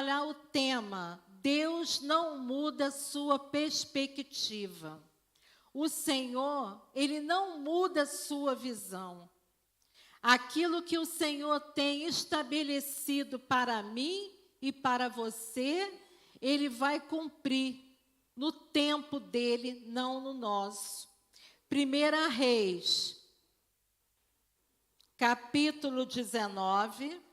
trabalhar o tema: Deus não muda sua perspectiva. O Senhor, Ele não muda sua visão. Aquilo que o Senhor tem estabelecido para mim e para você, Ele vai cumprir no tempo dele, não no nosso. 1 Reis, capítulo 19,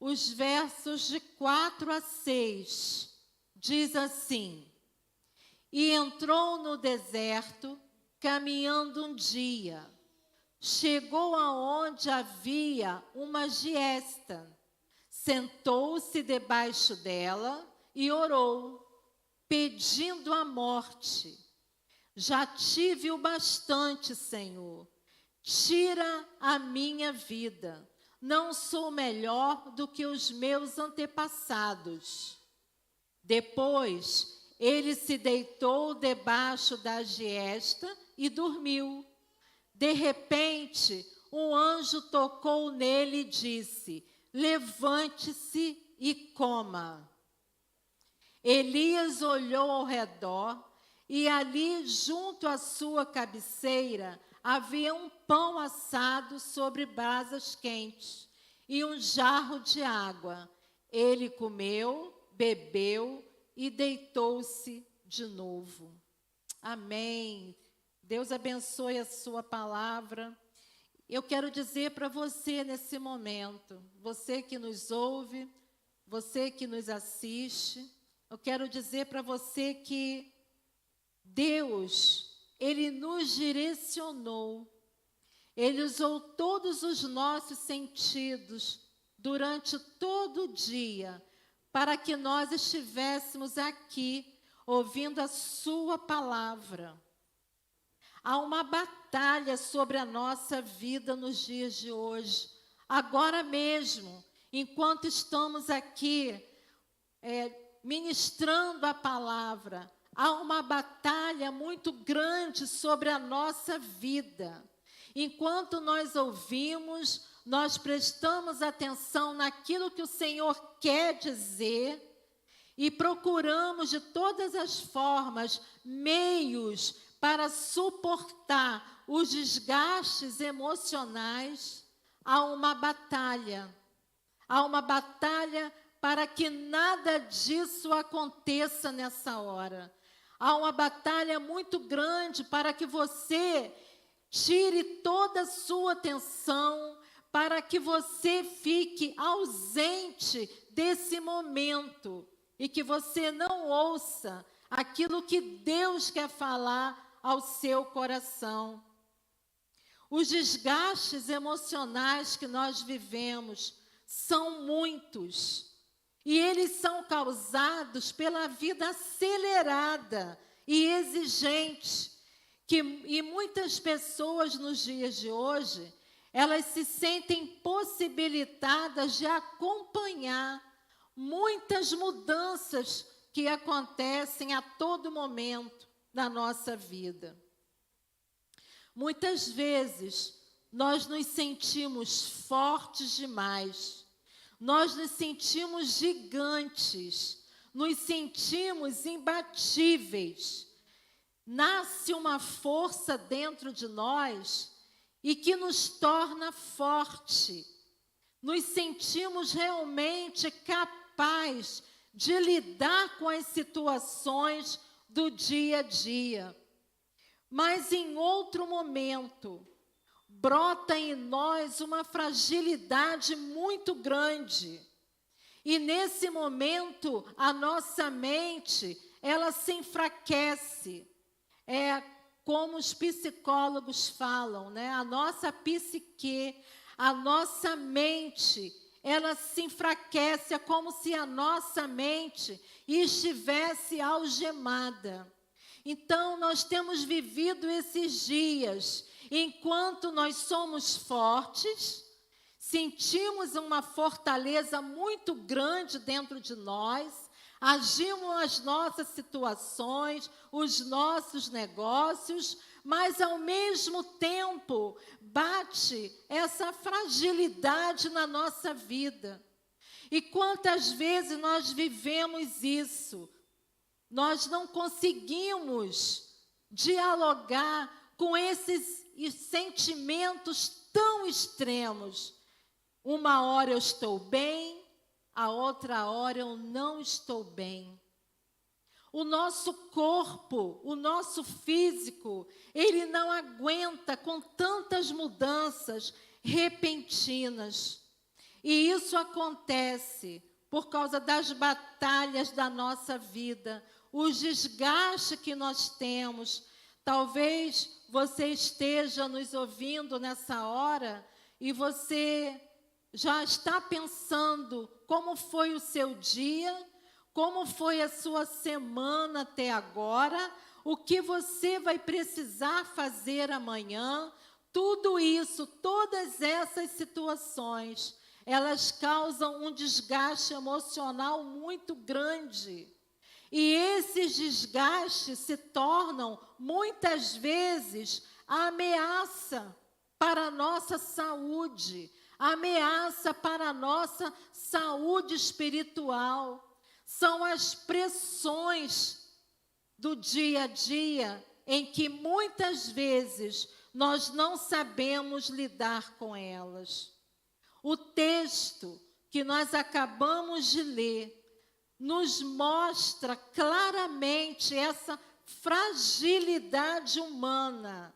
os versos de 4 a 6, diz assim: E entrou no deserto, caminhando um dia. Chegou aonde havia uma giesta. Sentou-se debaixo dela e orou, pedindo a morte. Já tive o bastante, Senhor. Tira a minha vida. Não sou melhor do que os meus antepassados. Depois, ele se deitou debaixo da giesta e dormiu. De repente, um anjo tocou nele e disse: Levante-se e coma. Elias olhou ao redor e ali, junto à sua cabeceira, havia um pão assado sobre brasas quentes e um jarro de água. Ele comeu, bebeu e deitou-se de novo. Amém. Deus abençoe a sua palavra. Eu quero dizer para você nesse momento, você que nos ouve, você que nos assiste, eu quero dizer para você que Deus, Ele nos direcionou, Ele usou todos os nossos sentidos durante todo o dia para que nós estivéssemos aqui ouvindo a sua palavra. Há uma batalha sobre a nossa vida nos dias de hoje. Agora mesmo, enquanto estamos aqui ministrando a palavra, há uma batalha muito grande sobre a nossa vida. Enquanto nós ouvimos, nós prestamos atenção naquilo que o Senhor quer dizer e procuramos de todas as formas, meios para suportar os desgastes emocionais. Há uma batalha. Há uma batalha para que nada disso aconteça nessa hora. Há uma batalha muito grande para que você tire toda a sua atenção, para que você fique ausente desse momento e que você não ouça aquilo que Deus quer falar ao seu coração. Os desgastes emocionais que nós vivemos são muitos. E eles são causados pela vida acelerada e exigente, e muitas pessoas nos dias de hoje, elas se sentem possibilitadas de acompanhar muitas mudanças que acontecem a todo momento na nossa vida. Muitas vezes, nós nos sentimos fortes demais. Nós nos sentimos gigantes, nos sentimos imbatíveis. Nasce uma força dentro de nós e que nos torna forte. Nos sentimos realmente capazes de lidar com as situações do dia a dia. Mas em outro momento, brota em nós uma fragilidade muito grande. E nesse momento, a nossa mente, ela se enfraquece. É como os psicólogos falam, né? A nossa psique, a nossa mente, ela se enfraquece. É como se a nossa mente estivesse algemada. Então, nós temos vivido esses dias, enquanto nós somos fortes, sentimos uma fortaleza muito grande dentro de nós, agimos as nossas situações, os nossos negócios, mas ao mesmo tempo bate essa fragilidade na nossa vida. E quantas vezes nós vivemos isso? Nós não conseguimos dialogar com esses sentimentos tão extremos. Uma hora eu estou bem, a outra hora eu não estou bem. O nosso corpo, o nosso físico, ele não aguenta com tantas mudanças repentinas. E isso acontece por causa das batalhas da nossa vida, os desgastes que nós temos. Talvez você esteja nos ouvindo nessa hora e você já está pensando como foi o seu dia, como foi a sua semana até agora, o que você vai precisar fazer amanhã. Tudo isso, todas essas situações, elas causam um desgaste emocional muito grande. E esses desgastes se tornam, muitas vezes, a ameaça para a nossa saúde, a ameaça para a nossa saúde espiritual. São as pressões do dia a dia em que muitas vezes nós não sabemos lidar com elas. O texto que nós acabamos de ler nos mostra claramente essa fragilidade humana.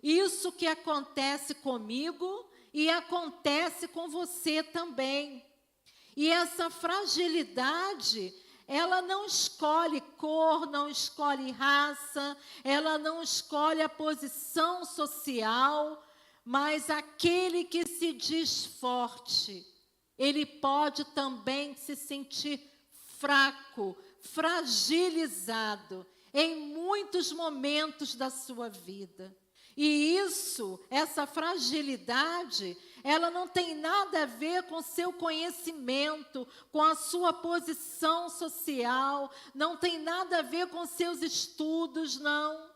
Isso que acontece comigo e acontece com você também. E essa fragilidade, ela não escolhe cor, não escolhe raça, ela não escolhe a posição social, mas aquele que se diz forte, ele pode também se sentir fraco, fragilizado em muitos momentos da sua vida. E essa fragilidade, ela não tem nada a ver com seu conhecimento, com a sua posição social, não tem nada a ver com seus estudos, não.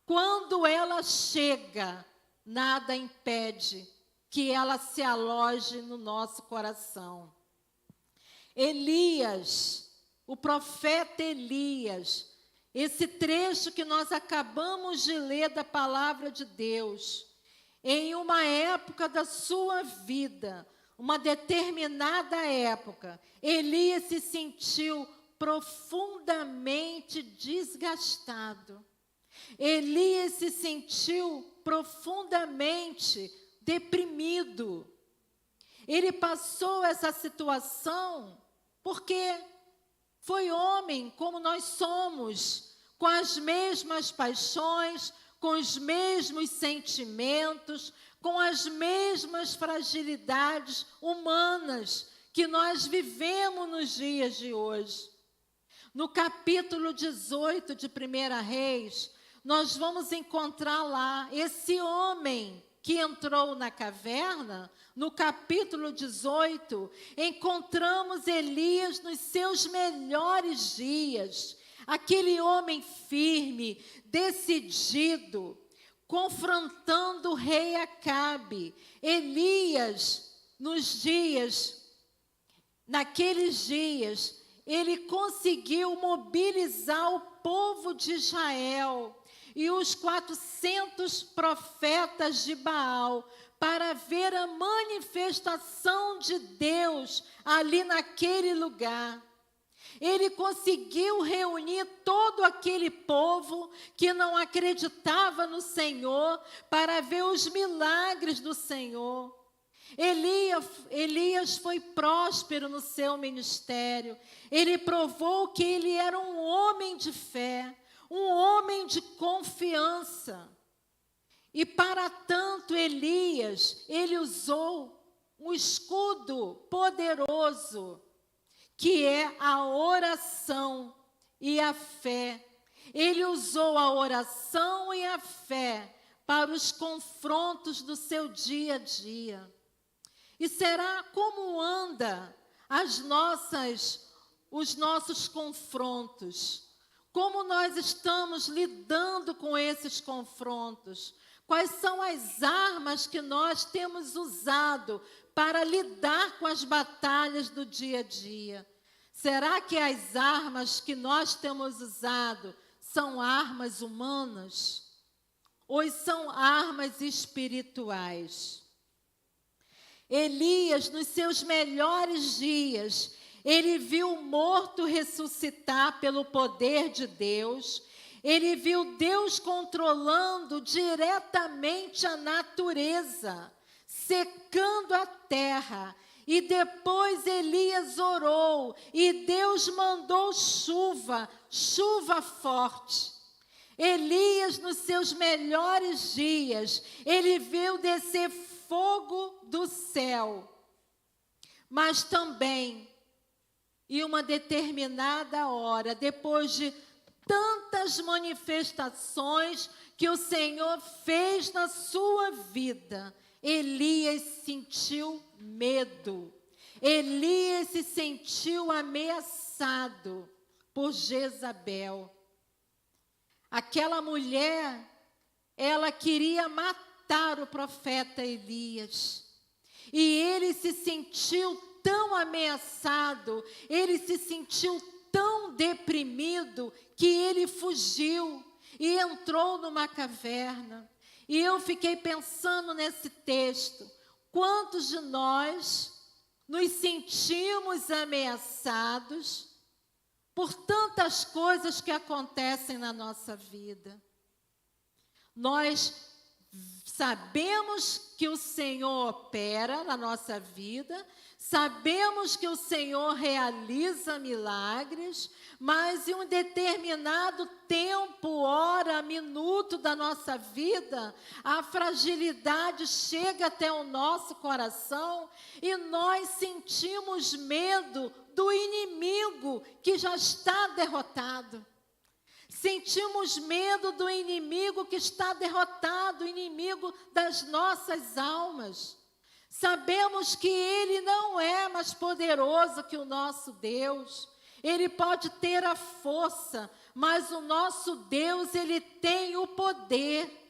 Quando ela chega, nada impede que ela se aloje no nosso coração. Elias, o profeta Elias, esse trecho que nós acabamos de ler da palavra de Deus, em uma época da sua vida, uma determinada época, Elias se sentiu profundamente desgastado. Elias se sentiu profundamente deprimido. Ele passou essa situação porque foi homem como nós somos, com as mesmas paixões, com os mesmos sentimentos, com as mesmas fragilidades humanas que nós vivemos nos dias de hoje. No capítulo 18 de 1 Reis, nós vamos encontrar lá esse homem que entrou na caverna. No capítulo 18, encontramos Elias nos seus melhores dias. Aquele homem firme, decidido, confrontando o rei Acabe. Elias, naqueles dias, ele conseguiu mobilizar o povo de Israel e os 400 profetas de Baal para ver a manifestação de Deus ali naquele lugar. Ele conseguiu reunir todo aquele povo que não acreditava no Senhor para ver os milagres do Senhor. Elias foi próspero no seu ministério. Ele provou que ele era um homem de fé, um homem de confiança. E para tanto Elias, ele usou um escudo poderoso, que é a oração e a fé. Ele usou a oração e a fé para os confrontos do seu dia a dia. E será como anda os nossos confrontos? Como nós estamos lidando com esses confrontos? Quais são as armas que nós temos usado para lidar com as batalhas do dia a dia? Será que as armas que nós temos usado são armas humanas? Ou são armas espirituais? Elias, nos seus melhores dias, ele viu o morto ressuscitar pelo poder de Deus. Ele viu Deus controlando diretamente a natureza, secando a terra. E depois Elias orou e Deus mandou chuva, chuva forte. Elias, nos seus melhores dias, ele viu descer fogo do céu. Mas também, em uma determinada hora, depois de tantas manifestações que o Senhor fez na sua vida, Elias sentiu medo. Elias se sentiu ameaçado por Jezabel. Aquela mulher, ela queria matar o profeta Elias. E ele se sentiu tão ameaçado, ele se sentiu tão deprimido, que ele fugiu e entrou numa caverna. E eu fiquei pensando nesse texto, quantos de nós nos sentimos ameaçados por tantas coisas que acontecem na nossa vida? Nós sabemos que o Senhor opera na nossa vida, sabemos que o Senhor realiza milagres, mas em um determinado tempo, hora, minuto da nossa vida, a fragilidade chega até o nosso coração e nós sentimos medo do inimigo que já está derrotado. Sentimos medo do inimigo que está derrotado, o inimigo das nossas almas. Sabemos que ele não é mais poderoso que o nosso Deus. Ele pode ter a força, mas o nosso Deus, ele tem o poder.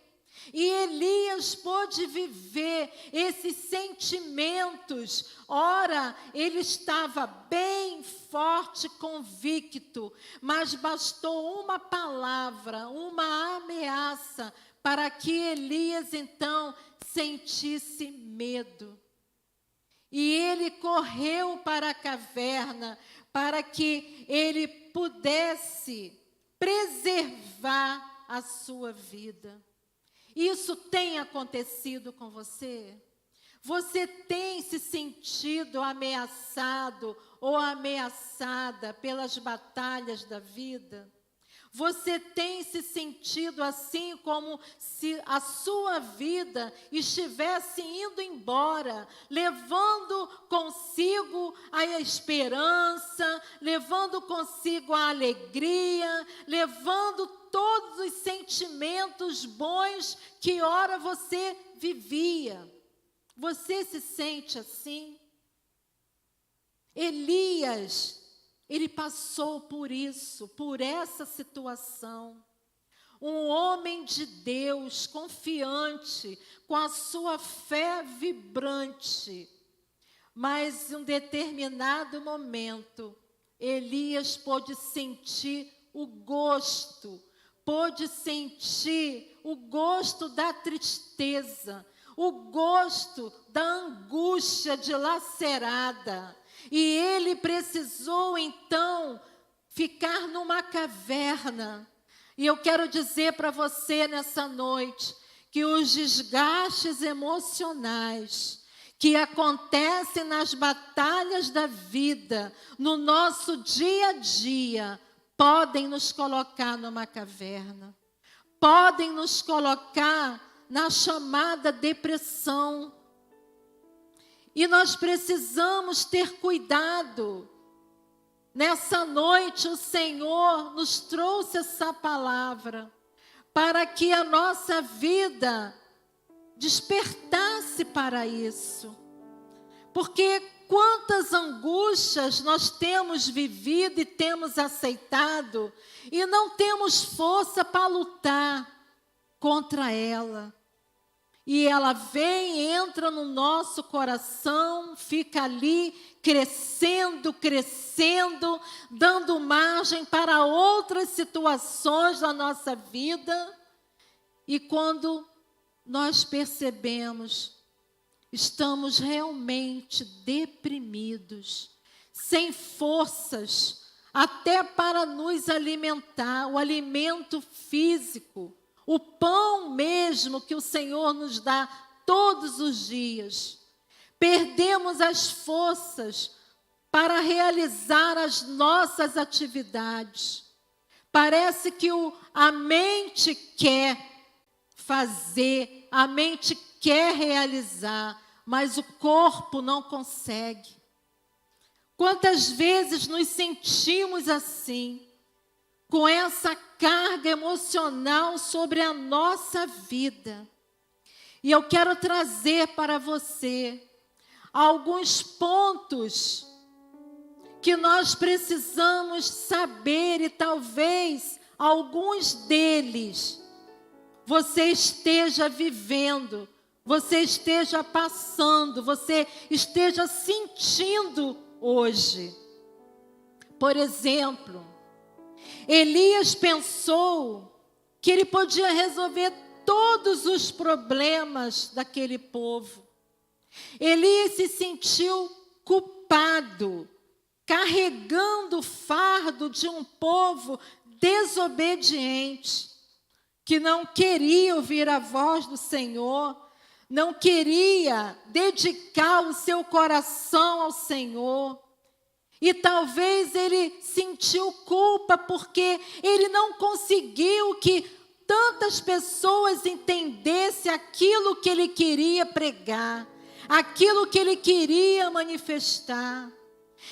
E Elias pôde viver esses sentimentos. Ora, ele estava bem forte, convicto, mas bastou uma palavra, uma ameaça, para que Elias então sentisse medo. E ele correu para a caverna para que ele pudesse preservar a sua vida. Isso tem acontecido com você? Você tem se sentido ameaçado ou ameaçada pelas batalhas da vida? Você tem se sentido assim como se a sua vida estivesse indo embora, levando consigo a esperança, levando consigo a alegria, levando todos os sentimentos bons que ora você vivia. Você se sente assim? Elias, ele passou por isso, por essa situação. Um homem de Deus, confiante, com a sua fé vibrante. Mas em um determinado momento, Elias pôde sentir o gosto, pôde sentir o gosto da tristeza, o gosto da angústia dilacerada. E ele precisou, então, ficar numa caverna. E eu quero dizer para você nessa noite, que os desgastes emocionais que acontecem nas batalhas da vida, no nosso dia a dia, podem nos colocar numa caverna. Podem nos colocar na chamada depressão. E nós precisamos ter cuidado. Nessa noite o Senhor nos trouxe essa palavra para que a nossa vida despertasse para isso. Porque quantas angústias nós temos vivido e temos aceitado e não temos força para lutar contra ela. e ela vem, entra no nosso coração, fica ali crescendo, crescendo, dando margem para outras situações da nossa vida. E quando nós percebemos, estamos realmente deprimidos, sem forças, até para nos alimentar, o alimento físico, o pão mesmo que o Senhor nos dá todos os dias. Perdemos as forças para realizar as nossas atividades. Parece que a mente quer fazer, a mente quer realizar, mas o corpo não consegue. Quantas vezes nos sentimos assim, com essa carga emocional sobre a nossa vida? E eu quero trazer para você alguns pontos que nós precisamos saber, e talvez alguns deles você esteja vivendo, você esteja passando, você esteja sentindo hoje. Por exemplo, Elias pensou que ele podia resolver todos os problemas daquele povo. Elias se sentiu culpado, carregando o fardo de um povo desobediente, que não queria ouvir a voz do Senhor, não queria dedicar o seu coração ao Senhor. E talvez ele sentiu culpa porque ele não conseguiu que tantas pessoas entendessem aquilo que ele queria pregar, aquilo que ele queria manifestar.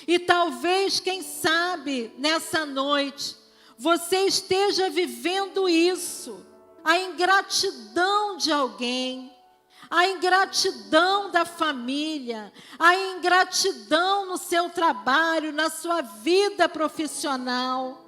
E talvez, quem sabe, nessa noite, você esteja vivendo isso, a ingratidão de alguém, a ingratidão da família, a ingratidão no seu trabalho, na sua vida profissional.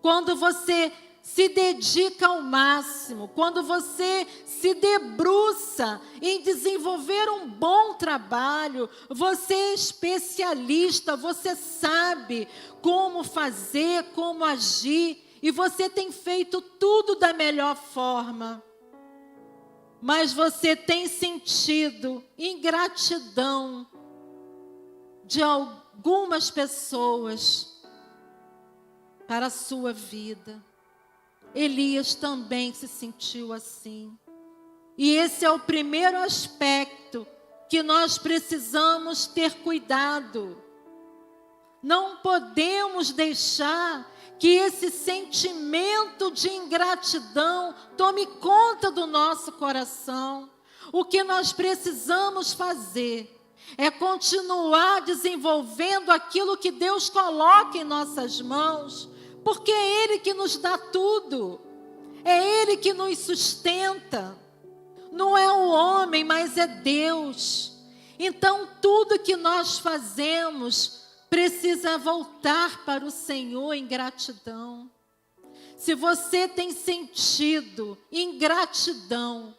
Quando você se dedica ao máximo, quando você se debruça em desenvolver um bom trabalho, você é especialista, você sabe como fazer, como agir, e você tem feito tudo da melhor forma. Mas você tem sentido ingratidão de algumas pessoas para a sua vida. Elias também se sentiu assim. E esse é o primeiro aspecto que nós precisamos ter cuidado. Não podemos deixar que esse sentimento de ingratidão tome conta do nosso coração. O que nós precisamos fazer é continuar desenvolvendo aquilo que Deus coloca em nossas mãos, porque é Ele que nos dá tudo, é Ele que nos sustenta. Não é o homem, mas é Deus. Então, tudo que nós fazemos precisa voltar para o Senhor em gratidão. Se você tem sentido ingratidão,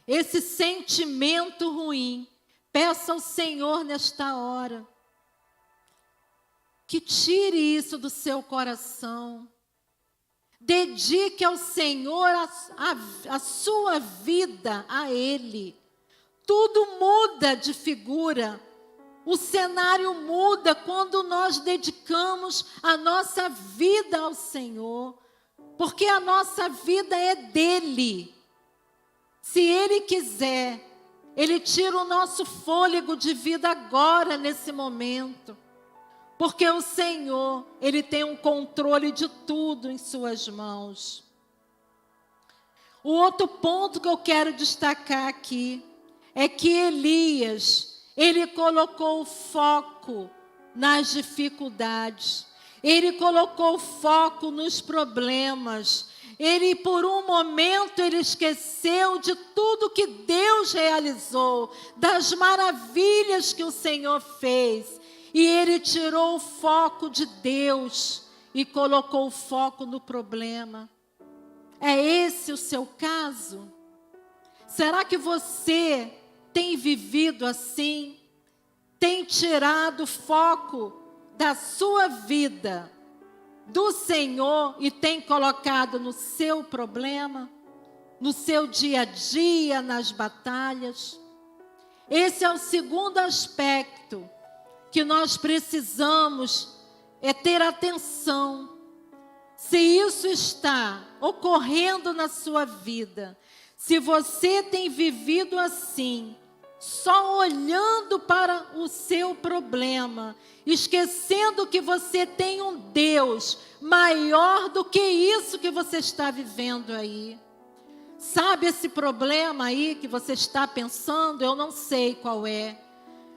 esse sentimento ruim, peça ao Senhor nesta hora que tire isso do seu coração. Dedique ao Senhor a sua vida a Ele. Tudo muda de figura. O cenário muda quando nós dedicamos a nossa vida ao Senhor. Porque a nossa vida é dEle. Se Ele quiser, Ele tira o nosso fôlego de vida agora, nesse momento. Porque o Senhor, Ele tem um controle de tudo em suas mãos. O outro ponto que eu quero destacar aqui é que Elias, ele colocou o foco nas dificuldades. Ele colocou o foco nos problemas. Ele, por um momento, ele esqueceu de tudo que Deus realizou, das maravilhas que o Senhor fez. E ele tirou o foco de Deus e colocou o foco no problema. É esse o seu caso? Será que você tem vivido assim? Tem tirado o foco da sua vida do Senhor e tem colocado no seu problema, no seu dia a dia, nas batalhas? Esse é o segundo aspecto que nós precisamos ter atenção. Se isso está ocorrendo na sua vida, se você tem vivido assim, só olhando para o seu problema, esquecendo que você tem um Deus maior do que isso que você está vivendo aí. Sabe esse problema aí que você está pensando? Eu não sei qual é.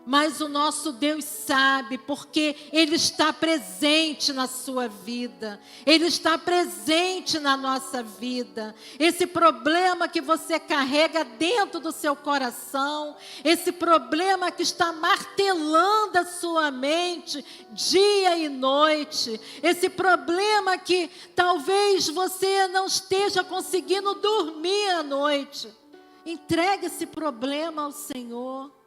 Mas o nosso Deus sabe, porque Ele está presente na sua vida. Ele está presente na nossa vida. Esse problema que você carrega dentro do seu coração, esse problema que está martelando a sua mente dia e noite, esse problema que talvez você não esteja conseguindo dormir à noite, entregue esse problema ao Senhor.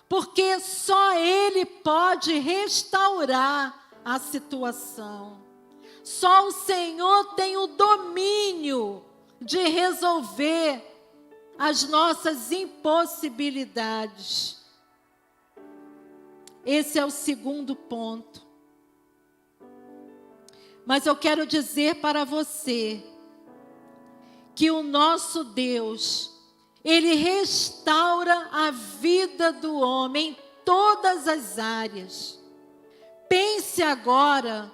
Porque só Ele pode restaurar a situação. Só o Senhor tem o domínio de resolver as nossas impossibilidades. Esse é o segundo ponto. Mas eu quero dizer para você que o nosso Deus, Ele restaura a vida do homem em todas as áreas. Pense agora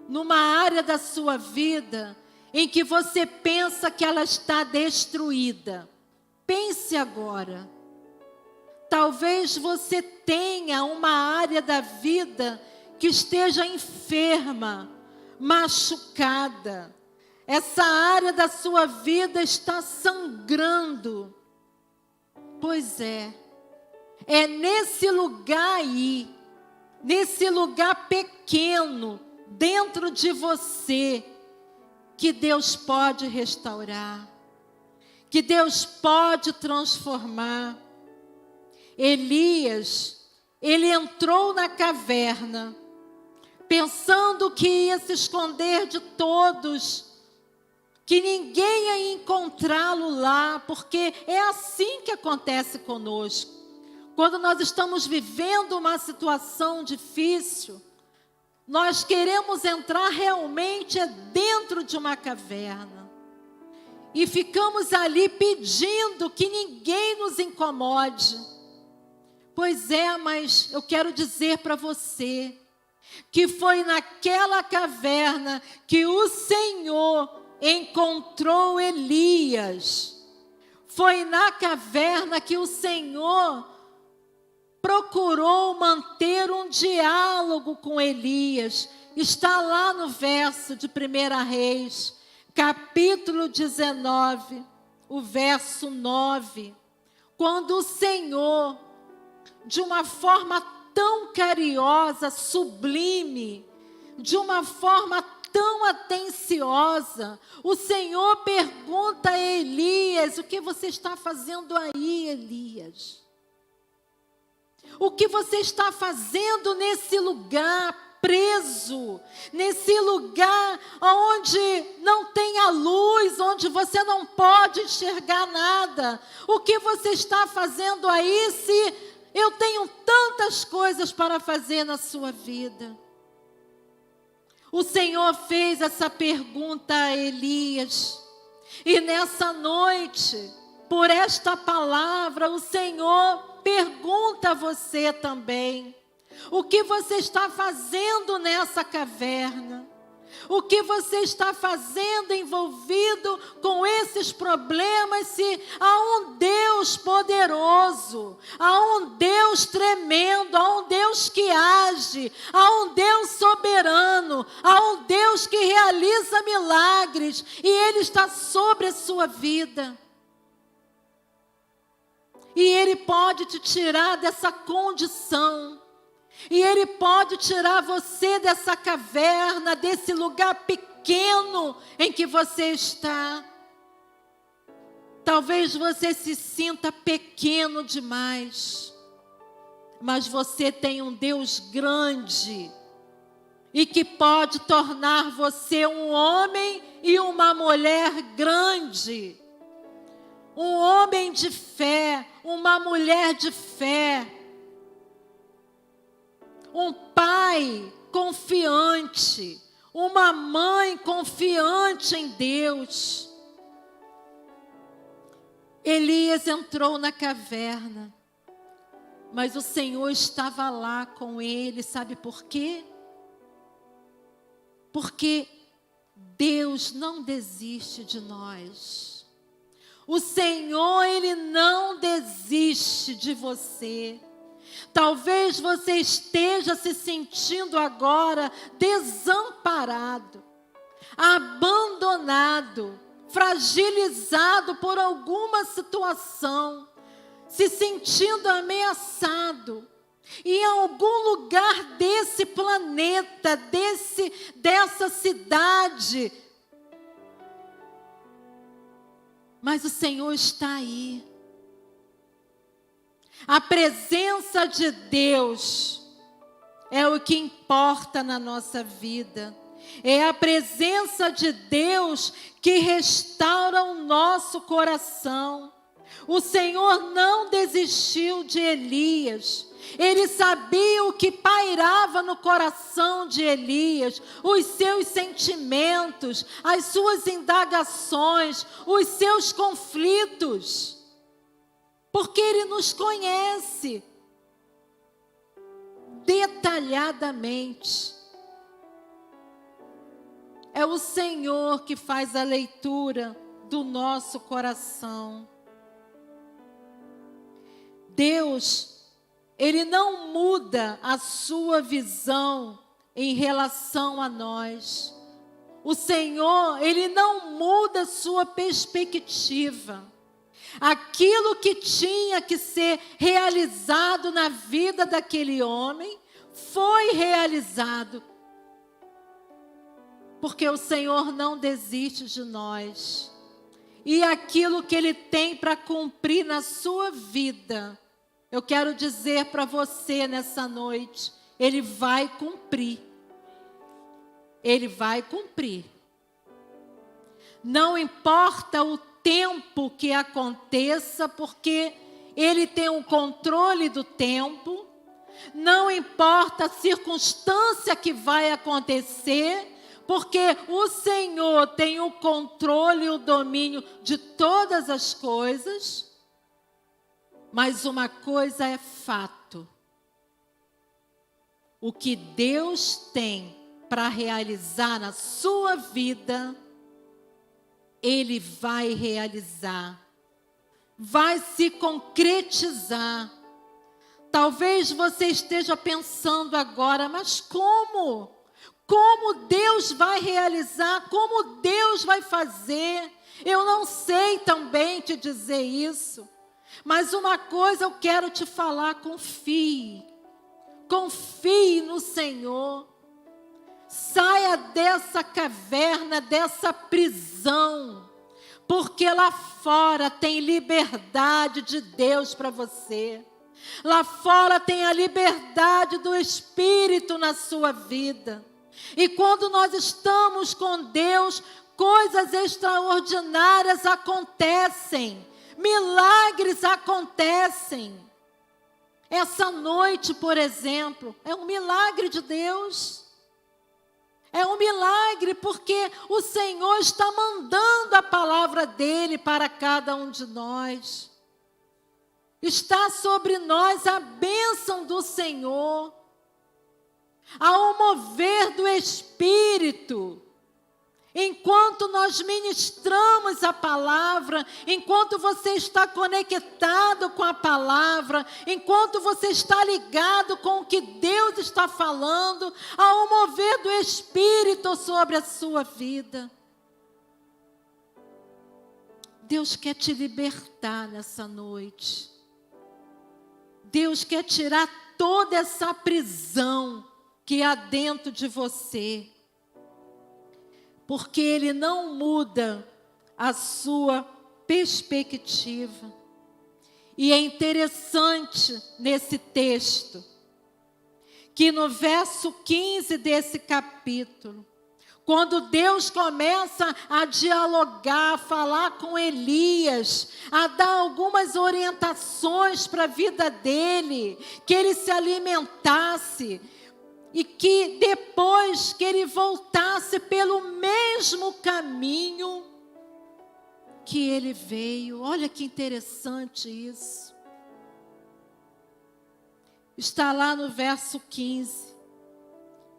numa área da sua vida em que você pensa que ela está destruída. Pense agora. Talvez você tenha uma área da vida que esteja enferma, machucada. Essa área da sua vida está sangrando. Pois é nesse lugar aí, nesse lugar pequeno, dentro de você, que Deus pode restaurar, que Deus pode transformar. Elias, ele entrou na caverna, pensando que ia se esconder de todos, que ninguém ia encontrá-lo lá, porque é assim que acontece conosco. Quando nós estamos vivendo uma situação difícil, nós queremos entrar realmente dentro de uma caverna. E ficamos ali pedindo que ninguém nos incomode. Pois é, mas eu quero dizer para você, que foi naquela caverna que o Senhor encontrou Elias. Foi na caverna que o Senhor procurou manter um diálogo com Elias. Está lá no verso de 1 Reis, capítulo 19, o verso 9. Quando o Senhor, de uma forma tão carinhosa, sublime, de uma forma tão atenciosa, o Senhor pergunta a Elias: o que você está fazendo aí, Elias? O que você está fazendo nesse lugar preso, nesse lugar onde não tem a luz, onde você não pode enxergar nada? O que você está fazendo aí, se eu tenho tantas coisas para fazer na sua vida? O Senhor fez essa pergunta a Elias. E nessa noite, por esta palavra, o Senhor pergunta a você também: o que você está fazendo nessa caverna? O que você está fazendo envolvido com esses problemas, se há um Deus poderoso, há um Deus tremendo, há um Deus que age, há um Deus soberano, há um Deus que realiza milagres, e Ele está sobre a sua vida. E Ele pode te tirar dessa condição. E Ele pode tirar você dessa caverna, desse lugar pequeno em que você está. Talvez você se sinta pequeno demais, mas você tem um Deus grande e que pode tornar você um homem e uma mulher grande. Um homem de fé, uma mulher de fé. Um pai confiante, uma mãe confiante em Deus. Elias entrou na caverna, mas o Senhor estava lá com ele, sabe por quê? Porque Deus não desiste de nós. O Senhor, Ele não desiste de você. Talvez você esteja se sentindo agora desamparado, abandonado, fragilizado por alguma situação, se sentindo ameaçado. E em algum lugar desse planeta, dessa cidade, mas o Senhor está aí. A presença de Deus é o que importa na nossa vida. É a presença de Deus que restaura o nosso coração. O Senhor não desistiu de Elias. Ele sabia o que pairava no coração de Elias, os seus sentimentos, as suas indagações, os seus conflitos. Porque Ele nos conhece detalhadamente. É o Senhor que faz a leitura do nosso coração. Deus, Ele não muda a sua visão em relação a nós. O Senhor, Ele não muda a sua perspectiva. Aquilo que tinha que ser realizado na vida daquele homem, foi realizado. Porque o Senhor não desiste de nós. E aquilo que Ele tem para cumprir na sua vida, eu quero dizer para você nessa noite, Ele vai cumprir. Ele vai cumprir. Não importa o tempo que aconteça, porque Ele tem o controle do tempo. Não importa a circunstância que vai acontecer, porque o Senhor tem o controle e o domínio de todas as coisas. Mas uma coisa é fato. O que Deus tem para realizar na sua vida, Ele vai realizar. Vai se concretizar. Talvez você esteja pensando agora, mas como? Como Deus vai realizar? Como Deus vai fazer? Eu não sei também te dizer isso. Mas uma coisa eu quero te falar, confie. Confie no Senhor. Saia dessa caverna, dessa prisão. Porque lá fora tem liberdade de Deus para você. Lá fora tem a liberdade do Espírito na sua vida. E quando nós estamos com Deus, coisas extraordinárias acontecem. Milagres acontecem. Essa noite, por exemplo, é um milagre de Deus. É um milagre porque o Senhor está mandando a palavra dEle para cada um de nós. Está sobre nós a bênção do Senhor. Há um mover do Espírito. Enquanto nós ministramos a palavra, enquanto você está conectado com a palavra, enquanto você está ligado com o que Deus está falando, há um mover do Espírito sobre a sua vida. Deus quer te libertar nessa noite. Deus quer tirar toda essa prisão que há dentro de você. Porque Ele não muda a sua perspectiva. E é interessante nesse texto, que no verso 15 desse capítulo, quando Deus começa a dialogar, a falar com Elias, a dar algumas orientações para a vida dele, que ele se alimentasse, e que depois que ele voltasse pelo mesmo caminho que ele veio. Olha que interessante isso. Está lá no verso 15.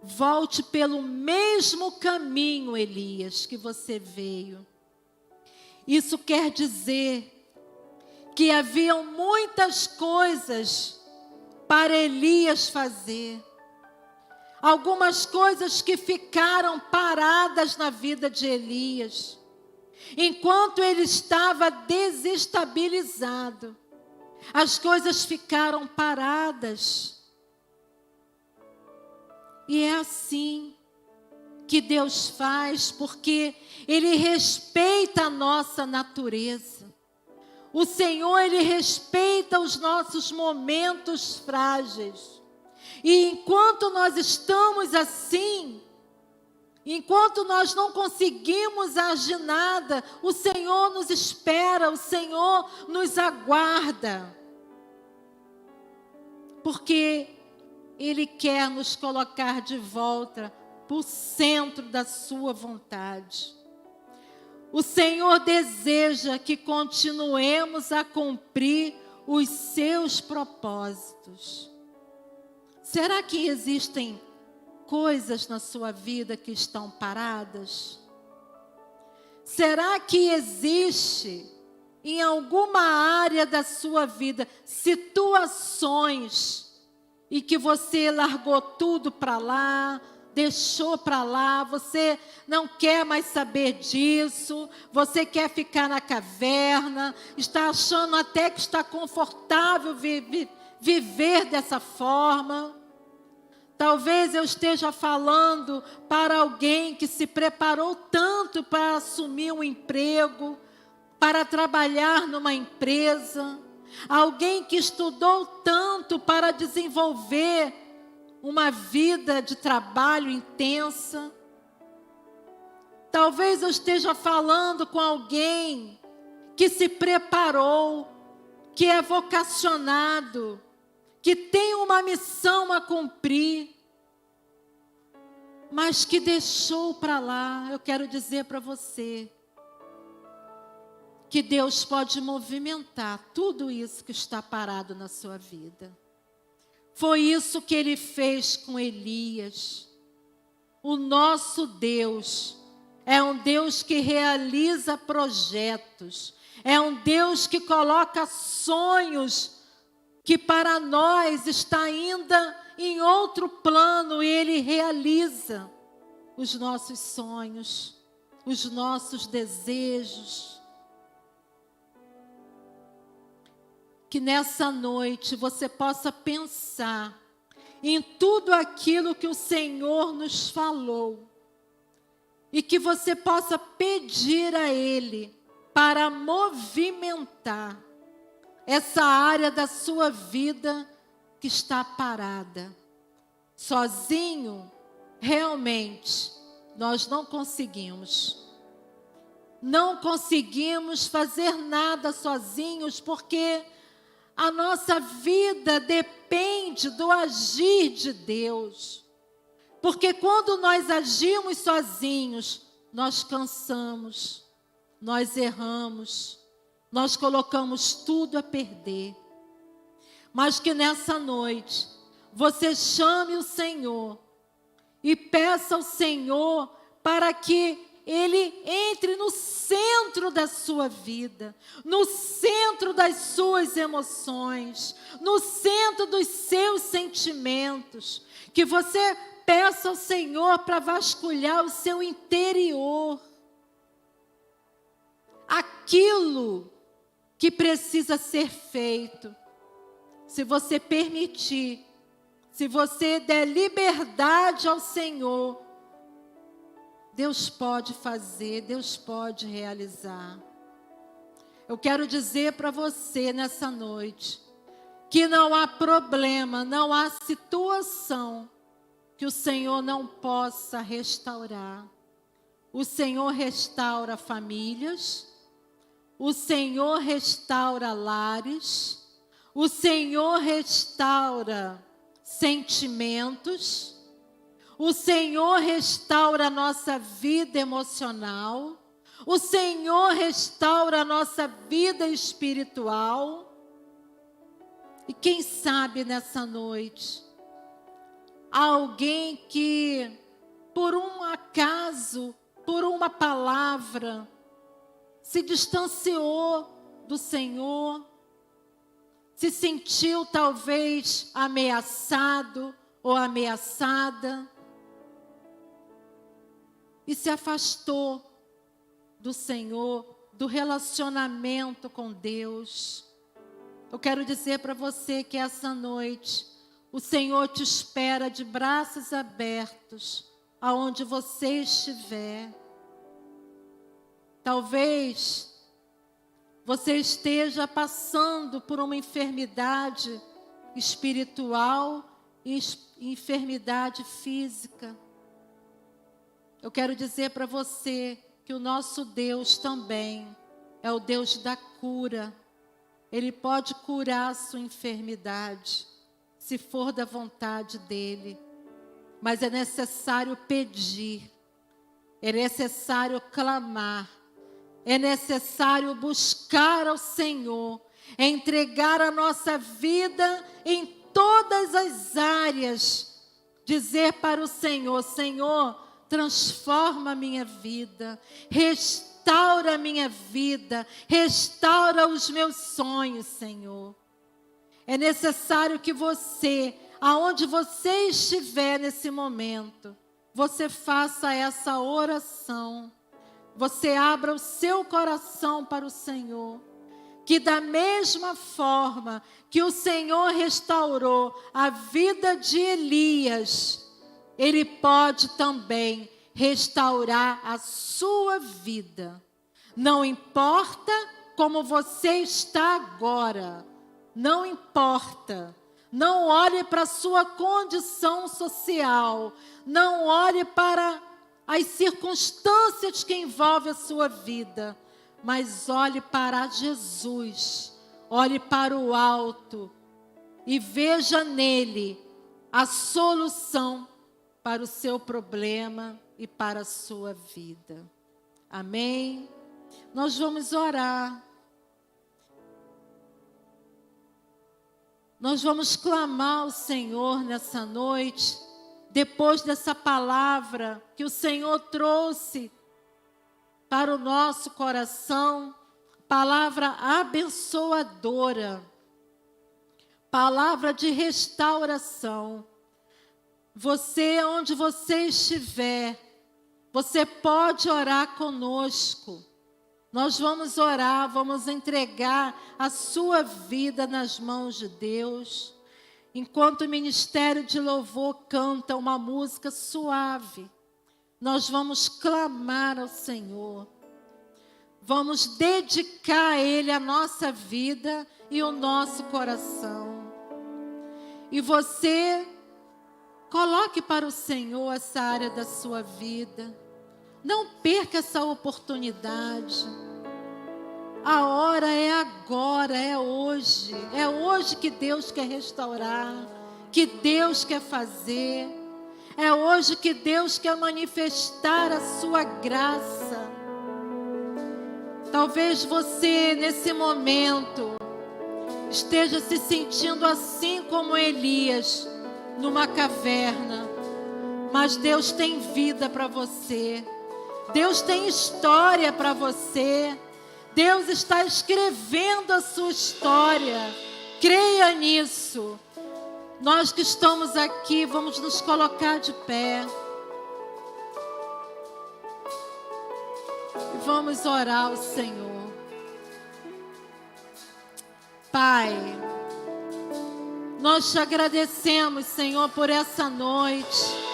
Volte pelo mesmo caminho, Elias, que você veio. Isso quer dizer que haviam muitas coisas para Elias fazer. Algumas coisas que ficaram paradas na vida de Elias, enquanto ele estava desestabilizado. As coisas ficaram paradas. E é assim que Deus faz, porque Ele respeita a nossa natureza. O Senhor, Ele respeita os nossos momentos frágeis. E enquanto nós estamos assim, enquanto nós não conseguimos agir nada, o Senhor nos espera, o Senhor nos aguarda. Porque Ele quer nos colocar de volta para o centro da sua vontade. O Senhor deseja que continuemos a cumprir os seus propósitos. Será que existem coisas na sua vida que estão paradas? Será que existe em alguma área da sua vida situações e que você largou tudo para lá, deixou para lá, você não quer mais saber disso, você quer ficar na caverna, está achando até que está confortável viver dessa forma? Talvez eu esteja falando para alguém que se preparou tanto para assumir um emprego, para trabalhar numa empresa, alguém que estudou tanto para desenvolver uma vida de trabalho intensa. Talvez eu esteja falando com alguém que se preparou, que é vocacionado, que tem uma missão a cumprir, mas que deixou para lá. Eu quero dizer para você que Deus pode movimentar tudo isso que está parado na sua vida. Foi isso que Ele fez com Elias. O nosso Deus é um Deus que realiza projetos, é um Deus que coloca sonhos que para nós está ainda em outro plano, e Ele realiza os nossos sonhos, os nossos desejos. Que nessa noite você possa pensar em tudo aquilo que o Senhor nos falou, e que você possa pedir a Ele para movimentar essa área da sua vida que está parada. Sozinho, realmente, nós não conseguimos. Não conseguimos fazer nada sozinhos, porque a nossa vida depende do agir de Deus. Porque quando nós agimos sozinhos, nós cansamos, nós erramos, nós colocamos tudo a perder. Mas que nessa noite você chame o Senhor e peça ao Senhor para que Ele entre no centro da sua vida, no centro das suas emoções, no centro dos seus sentimentos. Que você peça ao Senhor para vasculhar o seu interior. Aquilo que precisa ser feito. Se você permitir, se você der liberdade ao Senhor, Deus pode fazer, Deus pode realizar. Eu quero dizer para você nessa noite que não há problema, não há situação que o Senhor não possa restaurar. O Senhor restaura famílias, o Senhor restaura lares, o Senhor restaura sentimentos, o Senhor restaura a nossa vida emocional, o Senhor restaura a nossa vida espiritual. E quem sabe nessa noite, há alguém que, por um acaso, por uma palavra, se distanciou do Senhor, se sentiu talvez ameaçado ou ameaçada e se afastou do Senhor, do relacionamento com Deus. Eu quero dizer para você que essa noite o Senhor te espera de braços abertos, aonde você estiver. Talvez você esteja passando por uma enfermidade espiritual e enfermidade física. Eu quero dizer para você que o nosso Deus também é o Deus da cura. Ele pode curar a sua enfermidade, se for da vontade dEle. Mas é necessário pedir, é necessário clamar, é necessário buscar ao Senhor, é entregar a nossa vida em todas as áreas, dizer para o Senhor: Senhor, transforma a minha vida, restaura a minha vida, restaura os meus sonhos, Senhor. É necessário que você, aonde você estiver nesse momento, você faça essa oração. Você abra o seu coração para o Senhor. Que da mesma forma que o Senhor restaurou a vida de Elias, Ele pode também restaurar a sua vida. Não importa como você está agora. Não importa. Não olhe para a sua condição social. Não olhe para as circunstâncias que envolvem a sua vida. Mas olhe para Jesus. Olhe para o alto. E veja nele a solução para o seu problema e para a sua vida. Amém? Nós vamos orar. Nós vamos clamar ao Senhor nessa noite, depois dessa palavra que o Senhor trouxe para o nosso coração, palavra abençoadora, palavra de restauração. Você, onde você estiver, você pode orar conosco. Nós vamos orar, vamos entregar a sua vida nas mãos de Deus. Enquanto o Ministério de Louvor canta uma música suave, nós vamos clamar ao Senhor. Vamos dedicar a Ele a nossa vida e o nosso coração. E você, coloque para o Senhor essa área da sua vida. Não perca essa oportunidade. A hora é agora, é hoje. É hoje que Deus quer restaurar, que Deus quer fazer. É hoje que Deus quer manifestar a sua graça. Talvez você, nesse momento, esteja se sentindo assim como Elias, numa caverna. Mas Deus tem vida para você. Deus tem história para você. Deus está escrevendo a sua história. Creia nisso. Nós que estamos aqui, vamos nos colocar de pé. E vamos orar ao Senhor. Pai, nós te agradecemos, Senhor, por essa noite.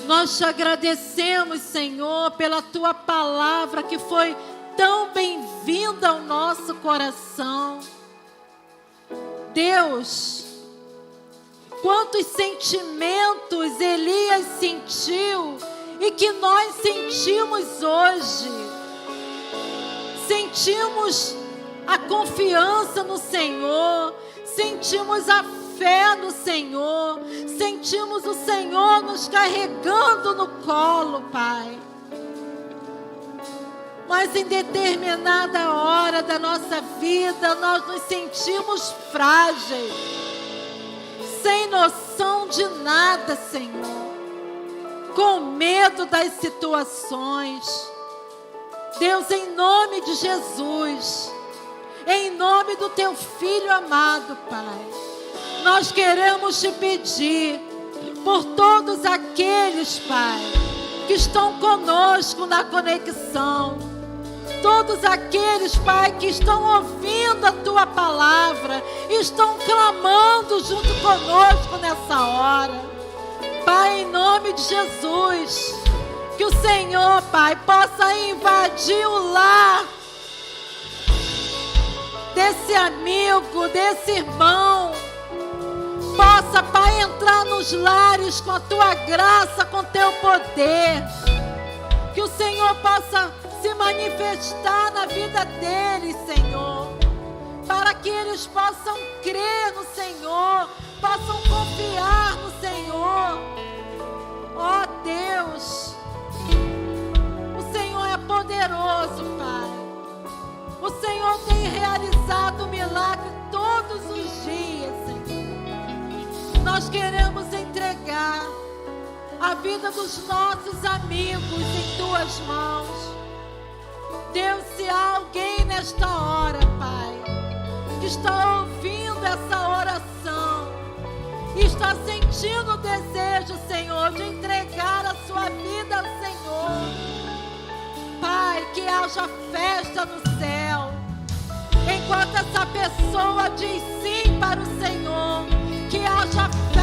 Nós te agradecemos, Senhor, pela tua palavra que foi tão bem-vinda ao nosso coração. Deus, quantos sentimentos Elias sentiu e que nós sentimos hoje. Sentimos a confiança no Senhor, sentimos a fé no Senhor, sentimos o Senhor nos carregando no colo, Pai. Mas em determinada hora da nossa vida, nós nos sentimos frágeis, sem noção de nada, Senhor, com medo das situações. Deus, em nome de Jesus, em nome do Teu Filho amado, Pai, nós queremos Te pedir por todos aqueles, Pai, que estão conosco na conexão, todos aqueles, Pai, que estão ouvindo a Tua palavra, estão clamando junto conosco nessa hora. Pai, em nome de Jesus, que o Senhor, Pai, possa invadir o lar desse amigo, desse irmão. Possa, Pai, entrar nos lares com a Tua graça, com Teu poder. Que o Senhor possa se manifestar na vida deles, Senhor, para que eles possam crer no Senhor, possam confiar no Senhor. Ó Deus, o Senhor é poderoso, Pai. O Senhor tem realizado milagre todos os dias, Senhor. Nós queremos entregar a vida dos nossos amigos em Tuas mãos. Deus, se há alguém nesta hora, Pai, que está ouvindo essa oração e está sentindo o desejo, Senhor, de entregar a sua vida ao Senhor, Pai, que haja festa no céu, enquanto essa pessoa diz sim para o Senhor, que haja festa